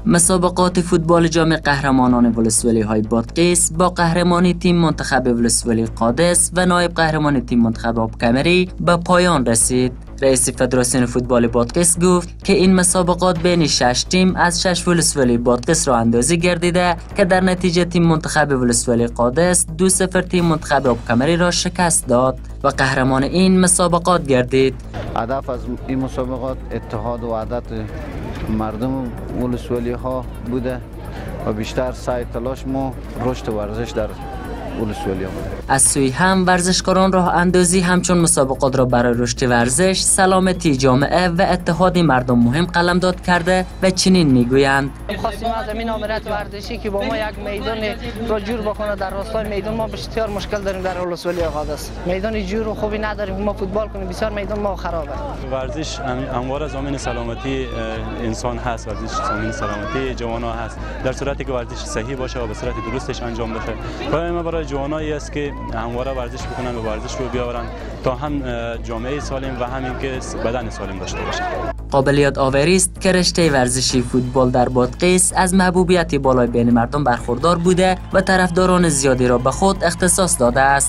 مسابقات فوتبال جام قهرمانان ولسوالی های بادغیس با قهرمانی تیم منتخب ولسوالی قادس و نایب قهرمانی تیم منتخب آبکمری به پایان رسید. رئیس فدراسیون فوتبال بادغیس گفت که این مسابقات بین 6 تیم از 6 ولسوالی بادغیس را اندازی گردیده که در نتیجه تیم منتخب ولسوالی قادس 2-0 تیم منتخب آبکمری را شکست داد و قهرمان این مسابقات گردید. هدف از این مسابقات اتحاد و وحدت مردم ولسوالی ها بوده و بیشتر سعی تلاش ما رشد ورزش در ولسوالی ها. از سوی هم ورزشکاران راه اندازی همچون مسابقات را برای رشد ورزش، سلامتی جامعه و اتحاد مردم مهم قلمداد کرده و چنین میگویند: خواستیم از این امارت ورزشی که با ما یک میدان را جور بکنه در راستای میدان ما بسیار مشکل داریم در ولسوالی قادس. میدان جور و خوبی نداریم ما فوتبال کنیم، بسیار میدان ما خرابه. ورزش همواره ضامن سلامتی انسان هست، ورزش ضامن سلامتی جوانان هست در صورتی که ورزش صحیح باشه و به صورت درستش انجام بشه. برای ما برای جوانایی است که همواره ورزش بکنن و ورزش رو بیاورن تا هم جامعه سالم و همین که بدن سالم داشته باشند. قابلیت آوری است که رشته ورزشی فوتبال در بادغیس از محبوبیت بالای بین مردم برخوردار بوده و طرفداران زیادی را به خود اختصاص داده است.